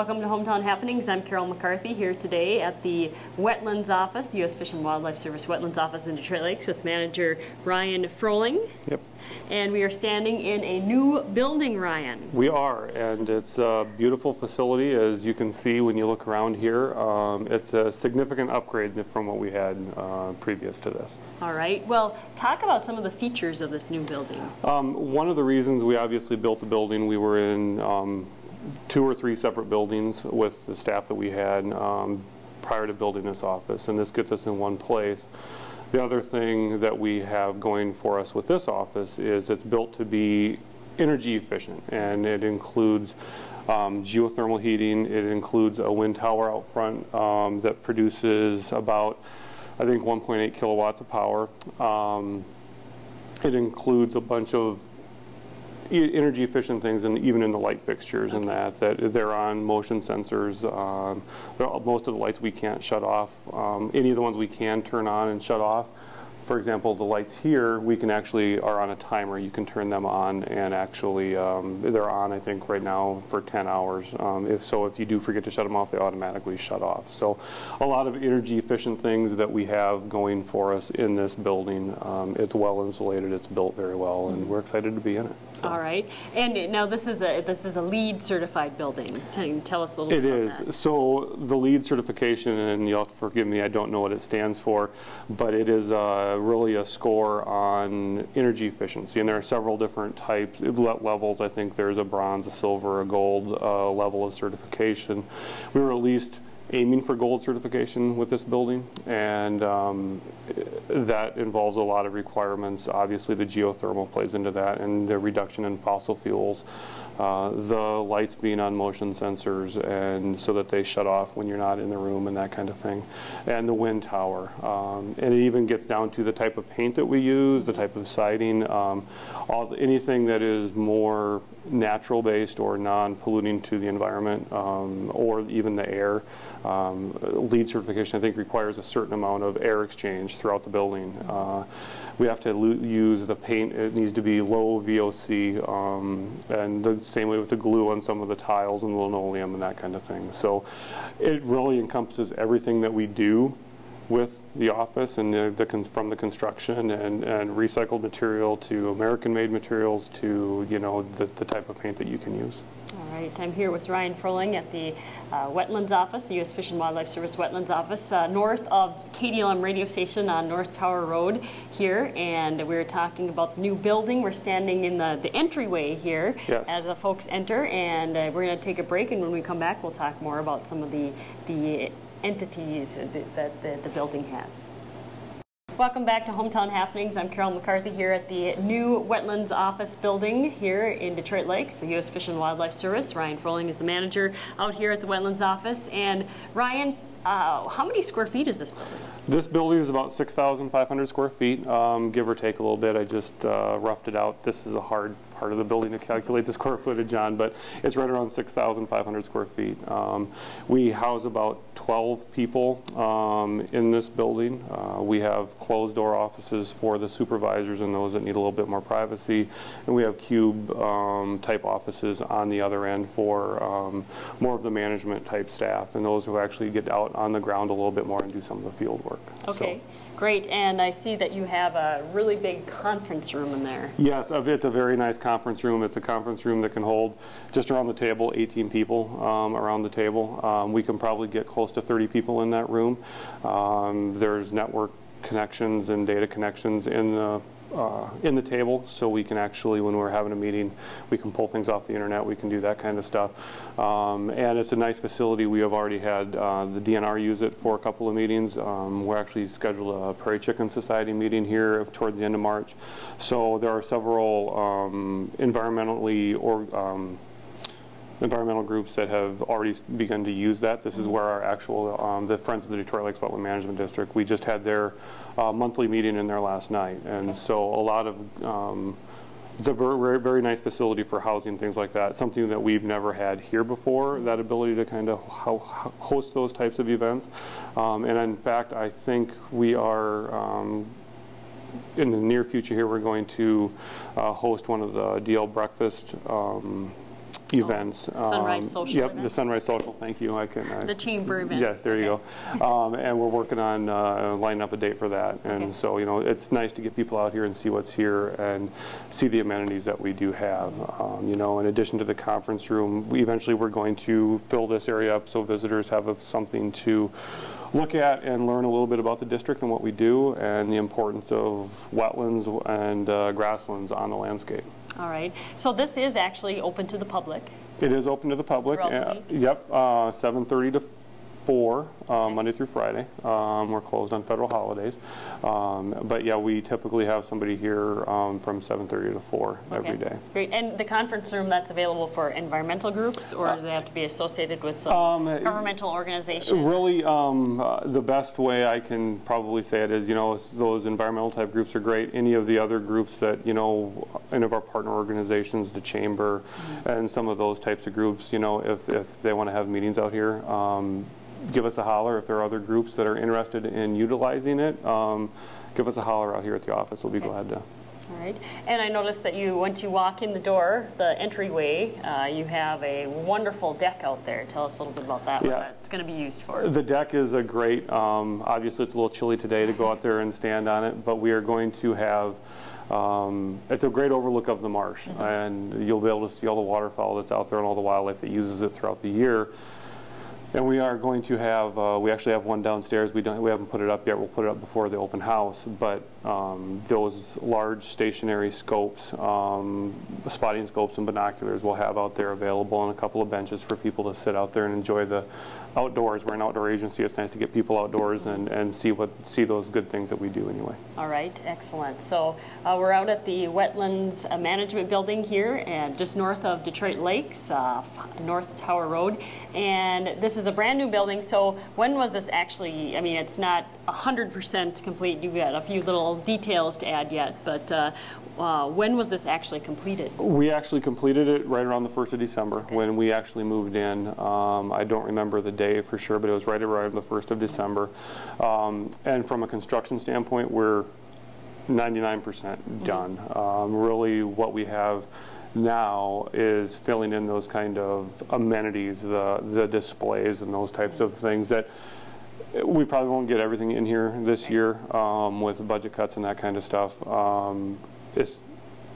Welcome to Hometown Happenings. I'm Carol McCarthy here today at the Wetlands office, the U.S. Fish and Wildlife Service Wetlands office in Detroit Lakes with manager Ryan Froling. Yep. And we are standing in a new building, Ryan. We are, and it's a beautiful facility, as you can see when you look around here. It's a significant upgrade from what we had previous to this. All right. Well, talk about some of the features of this new building. One of the reasons we obviously built the building, we were in 2 or 3 separate buildings with the staff that we had prior to building this office, and this gets us in one place. The other thing that we have going for us with this office is it's built to be energy efficient, and it includes geothermal heating. It includes a wind tower out front that produces about, I think, 1.8 kilowatts of power. It includes a bunch of energy efficient things, and even in the light fixtures, and that they're on motion sensors. Most of the lights we can't shut off. Any of the ones we can turn on and shut off. For example, the lights here, we can actually are on a timer. You can turn them on, and actually they're on, I think, right now for 10 hours. If you do forget to shut them off, they automatically shut off. So a lot of energy efficient things that we have going for us in this building. It's well insulated, it's built very well, and we're excited to be in it. So. All right. And now this is a LEED certified building. Tell us a little bit about that. It is. So the LEED certification, and you'll have to forgive me, I don't know what it stands for, but it is really a score on energy efficiency, and there are several different types, levels. I think there's a bronze, a silver, a gold level of certification. We were at least aiming for gold certification with this building, and that involves a lot of requirements. Obviously the geothermal plays into that, and the reduction in fossil fuels, the lights being on motion sensors, and so that they shut off when you're not in the room, and that kind of thing, and the wind tower. And it even gets down to the type of paint that we use, the type of siding, anything that is more natural based or non-polluting to the environment, or even the air. LEED certification, I think, requires a certain amount of air exchange throughout the building. We have to use the paint. It needs to be low VOC, and the same way with the glue on some of the tiles and the linoleum and that kind of thing. So it really encompasses everything that we do with the office, and from the construction and recycled material to American-made materials to the type of paint that you can use. All right, I'm here with Ryan Froling at the Wetlands office, the U.S. Fish and Wildlife Service Wetlands office, north of KDLM radio station on North Tower Road here, and we were talking about the new building. We're standing in the entryway here. Yes. As the folks enter, and we're going to take a break, and when we come back we'll talk more about some of the entities that the building has. Welcome back to Hometown Happenings. I'm Carol McCarthy here at the new Wetlands office building here in Detroit Lakes, the U.S. Fish and Wildlife Service. Ryan Froling is the manager out here at the Wetlands office. And Ryan, how many square feet is this building? This building is about 6,500 square feet, give or take a little bit. I just roughed it out. This is a hard part of the building to calculate the square footage on, but it's right around 6,500 square feet. We house about 12 people in this building. We have closed door offices for the supervisors and those that need a little bit more privacy, and we have cube type offices on the other end for more of the management type staff and those who actually get out on the ground a little bit more and do some of the field work. Okay. So. Great, and I see that you have a really big conference room in there. Yes, it's a very nice conference room. It's a conference room that can hold just around the table 18 people around the table. We can probably get close to 30 people in that room. There's network connections and data connections in the table, so we can actually, when we're having a meeting, we can pull things off the internet, we can do that kind of stuff. And it's a nice facility. We have already had the DNR use it for a couple of meetings. We're actually scheduled a Prairie Chicken Society meeting here towards the end of March. So there are several environmental groups that have already begun to use that. This is where our actual, the Friends of the Detroit Lakes Wetland Management District, we just had their monthly meeting in there last night. And so a lot of, it's a very, very nice facility for housing, things like that. Something that we've never had here before, that ability to kind of host those types of events. And in fact, I think we are, in the near future here, we're going to host one of the DL breakfast events. Sunrise Social Yep, events? the Sunrise Social, thank you. The chamber events. Yes, there you go. And we're working on lining up a date for that. And so, you know, it's nice to get people out here and see what's here and see the amenities that we do have. You know, in addition to the conference room, eventually we're going to fill this area up so visitors have something to look at and learn a little bit about the district and what we do and the importance of wetlands and grasslands on the landscape. All right. So this is actually open to the public? It is open to the public. Yep, 7:30 to 4, Monday through Friday. We're closed on federal holidays. But yeah, we typically have somebody here from 7:30 to 4 every day. Great. And the conference room, that's available for environmental groups, or do they have to be associated with some governmental organization? Really, the best way I can probably say it is, you know, those environmental type groups are great. Any of the other groups that, you know, any of our partner organizations, the Chamber, and some of those types of groups, you know, if they want to have meetings out here, give us a holler. If there are other groups that are interested in utilizing it, give us a holler out here at the office. We'll be glad to. All right. And I noticed that once you walk in the door, the entryway, you have a wonderful deck out there. Tell us a little bit about that, what that's going to be used for. The deck is a great, obviously it's a little chilly today to go out there and stand on it, but we are going to have, it's a great overlook of the marsh, and you'll be able to see all the waterfowl that's out there and all the wildlife that uses it throughout the year. And we are going to have, we actually have one downstairs. We haven't put it up yet. We'll put it up before the open house. But those large stationary scopes, spotting scopes and binoculars we'll have out there available, and a couple of benches for people to sit out there and enjoy the outdoors. We're an outdoor agency. It's nice to get people outdoors and see those good things that we do anyway. All right, excellent. So we're out at the Wetlands Management Building here, and just north of Detroit Lakes, North Tower Road. And this is a brand new building. So when was this actually? I mean, it's not 100% complete. You've got a few little details to add yet, but when was this actually completed? We actually completed it right around the 1st of December when we actually moved in. I don't remember the day for sure, but it was right around the 1st of December. And from a construction standpoint, we're 99% done. Really what we have now is filling in those kind of amenities, the displays and those types of things that we probably won't get everything in here this year with budget cuts and that kind of stuff. It's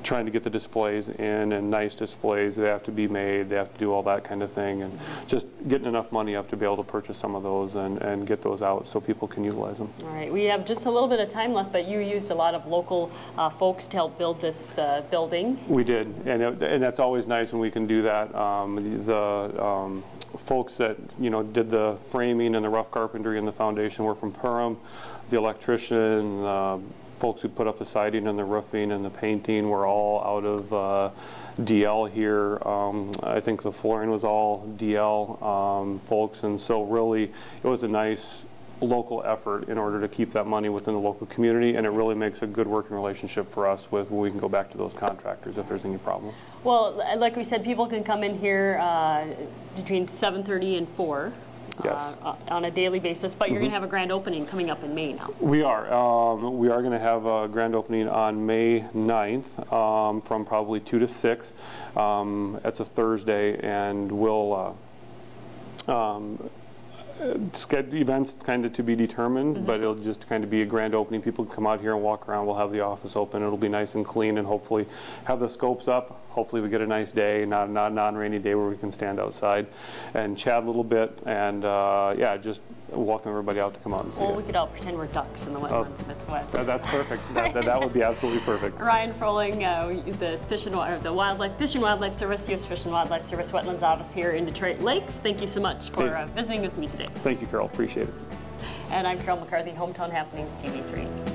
trying to get the displays in, and nice displays. They have to be made. They have to do all that kind of thing, and just getting enough money up to be able to purchase some of those and get those out so people can utilize them. All right, we have just a little bit of time left, but you used a lot of local folks to help build this building. We did, and that's always nice when we can do that. The folks that did the framing and the rough carpentry and the foundation were from Perham. The electrician, folks who put up the siding and the roofing and the painting were all out of DL here. I think the flooring was all DL folks, and so really it was a nice local effort in order to keep that money within the local community, and it really makes a good working relationship for us with when we can go back to those contractors if there's any problem. Well, like we said, people can come in here between 7:30 and 4. Yes. On a daily basis, but you're going to have a grand opening coming up in May now. We are going to have a grand opening on May 9th from probably 2 to 6. It's a Thursday, and we'll schedule events kind of to be determined, but it'll just kind of be a grand opening. People can come out here and walk around. We'll have the office open. It'll be nice and clean, and hopefully have the scopes up. Hopefully we get a nice day, not a non-rainy day where we can stand outside and chat a little bit, and yeah, just welcome everybody out to come out and see it. We could all pretend we're ducks in the wetlands if it's wet. That's perfect. That would be absolutely perfect. Ryan Froling, the Fish and Wildlife Service, U.S. Fish and Wildlife Service Wetlands Office here in Detroit Lakes. Thank you so much for visiting with me today. Thank you, Carol. Appreciate it. And I'm Carol McCarthy, Hometown Happenings TV3.